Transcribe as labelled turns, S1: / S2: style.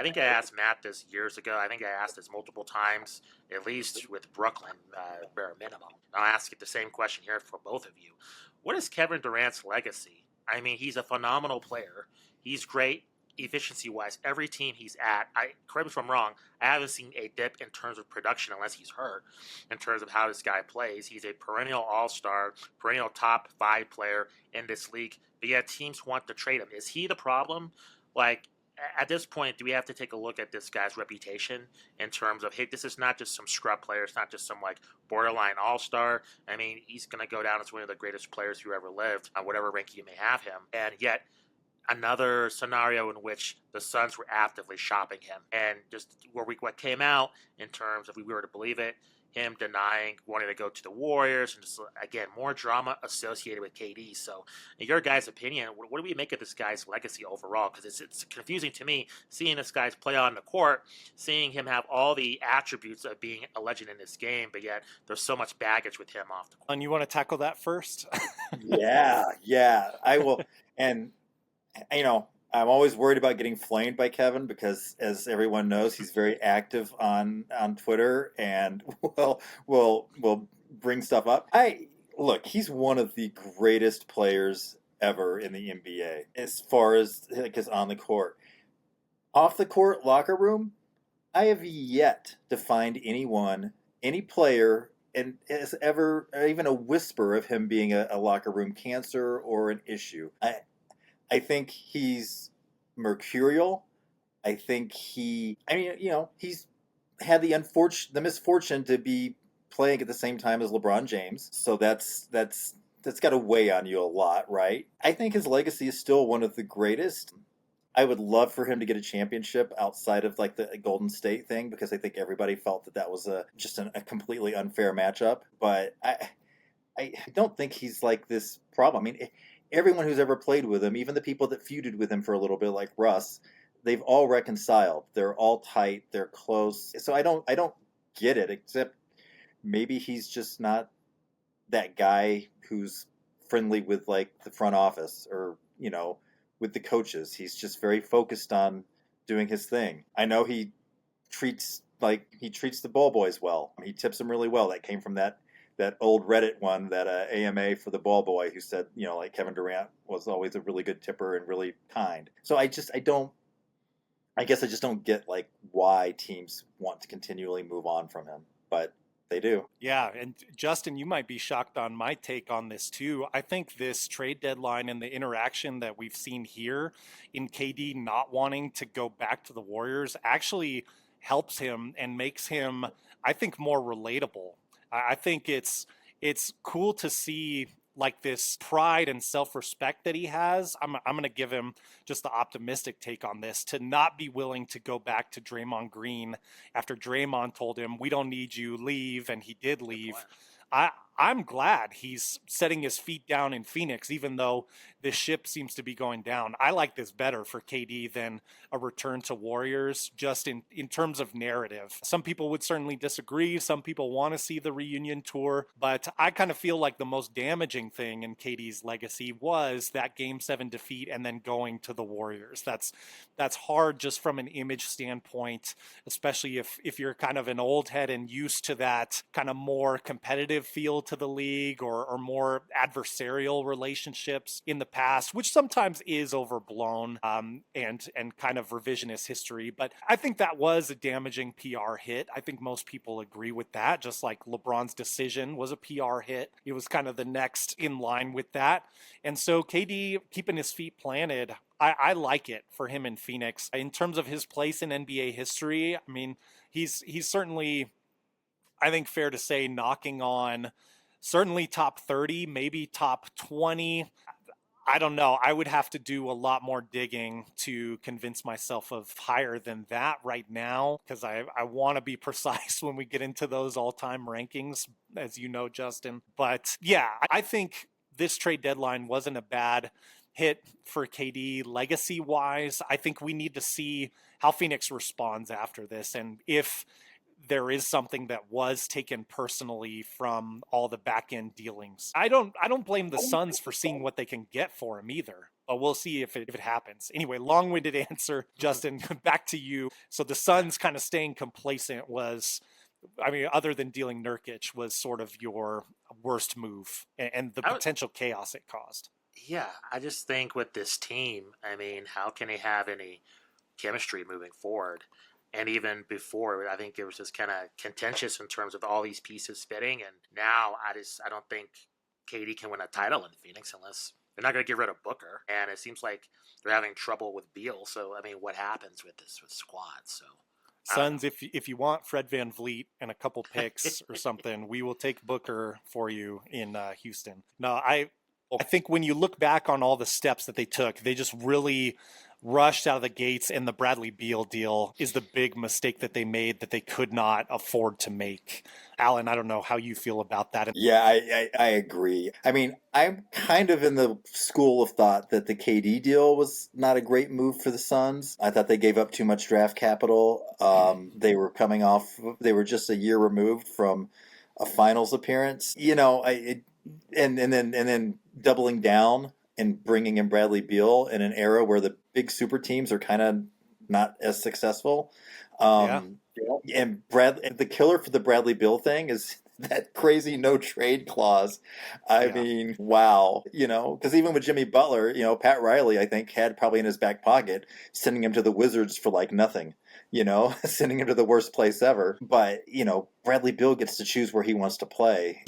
S1: think I asked Matt this years ago. I think I asked this multiple times, at least with Brooklyn, bare minimum. I'll ask it the same question here for both of you. What is Kevin Durant's legacy? I mean, he's a phenomenal player. He's great efficiency wise. Every team he's at, I correct me if I'm wrong, I haven't seen a dip in terms of production unless he's hurt. In terms of how this guy plays, he's a perennial All Star, perennial top five player in this league. But yet teams want to trade him. Is he the problem? Like at this point, do we have to take a look at this guy's reputation in terms of, hey, this is not just some scrub player. It's not just some like borderline all star. I mean, he's going to go down as one of the greatest players who ever lived on whatever ranking you may have him. And yet, another scenario in which the Suns were actively shopping him. And just what came out in terms of, if we were to believe it, him denying wanting to go to the Warriors, and just again more drama associated with KD. So, in your guys' opinion, what do we make of this guy's legacy overall? Because it's confusing to me seeing this guy's play on the court, seeing him have all the attributes of being a legend in this game, but yet there's so much baggage with him off the court.
S2: And you want to tackle that first?
S3: Yeah, I will. And I'm always worried about getting flamed by Kevin because, as everyone knows, he's very active on Twitter and will bring stuff up. Look, he's one of the greatest players ever in the NBA as far as his on the court. Off the court locker room, I have yet to find any player, and has ever even a whisper of him being a locker room cancer or an issue. I think he's mercurial. I think he's had the misfortune to be playing at the same time as LeBron James. So that's got to weigh on you a lot, right? I think his legacy is still one of the greatest. I would love for him to get a championship outside of like the Golden State thing, because I think everybody felt that was just a completely unfair matchup. But I don't think he's like this problem. I mean, everyone who's ever played with him, even the people that feuded with him for a little bit, like Russ, they've all reconciled. They're all tight. They're close. So I don't get it, except maybe he's just not that guy who's friendly with like the front office or, with the coaches. He's just very focused on doing his thing. I know he treats the ball boys well. He tips them really well. That came from that old Reddit one, that AMA for the ball boy, who said, like Kevin Durant was always a really good tipper and really kind. So I guess I just don't get like why teams want to continually move on from him, but they do.
S2: Yeah, and Justin, you might be shocked on my take on this too. I think this trade deadline and the interaction that we've seen here in KD not wanting to go back to the Warriors actually helps him and makes him, I think, more relatable. I think it's cool to see like this pride and self-respect that he has. I'm going to give him just the optimistic take on this, to not be willing to go back to Draymond Green after Draymond told him, we don't need you, leave, and he did leave. I'm glad he's setting his feet down in Phoenix, even though this ship seems to be going down. I like this better for KD than a return to Warriors, just in terms of narrative. Some people would certainly disagree. Some people want to see the reunion tour, but I kind of feel like the most damaging thing in KD's legacy was that Game 7 defeat and then going to the Warriors. That's hard just from an image standpoint, especially if you're kind of an old head and used to that kind of more competitive feel to the league, or more adversarial relationships in the past, which sometimes is overblown and kind of revisionist history. But I think that was a damaging PR hit. I think most people agree with that, just like LeBron's decision was a PR hit. It was kind of the next in line with that. And so KD keeping his feet planted, I like it for him in Phoenix. In terms of his place in NBA history, I mean, he's certainly, I think, fair to say, knocking on certainly top 30, maybe top 20. I don't know. I would have to do a lot more digging to convince myself of higher than that right now, because I want to be precise when we get into those all-time rankings, as you know, Justin. But yeah, I think this trade deadline wasn't a bad hit for KD legacy-wise. I think we need to see how Phoenix responds after this, and if there is something that was taken personally from all the back end dealings. I don't blame the Suns for seeing what they can get for him either. But we'll see if it happens. Anyway, long-winded answer, Justin. Back to you. So the Suns kind of staying complacent was, I mean, other than dealing Nurkic, was sort of your worst move and the potential chaos it caused.
S1: Yeah, I just think with this team, I mean, how can they have any chemistry moving forward? And even before, I think it was just kind of contentious in terms of all these pieces fitting. And now I don't think KD can win a title in Phoenix unless they're not going to get rid of Booker. And it seems like they're having trouble with Beal. So, I mean, what happens with this squad? So,
S2: Suns, if you want Fred VanVleet and a couple picks or something, we will take Booker for you in Houston. No, I think when you look back on all the steps that they took, they just really rushed out of the gates, and the Bradley Beal deal is the big mistake that they made that they could not afford to make. Alan, I don't know how you feel about that.
S3: Yeah, I agree. I mean, I'm kind of in the school of thought that the KD deal was not a great move for the Suns. I thought they gave up too much draft capital. They were just a year removed from a finals appearance. You know, and then doubling down and bringing in Bradley Beal in an era where the big super teams are kind of not as successful. And the killer for the Bradley Beal thing is that crazy no trade clause. I mean, wow. You know, because even with Jimmy Butler, you know, Pat Riley, I think, had probably in his back pocket sending him to the Wizards for like nothing. You know, sending him to the worst place ever. But, you know, Bradley Beal gets to choose where he wants to play.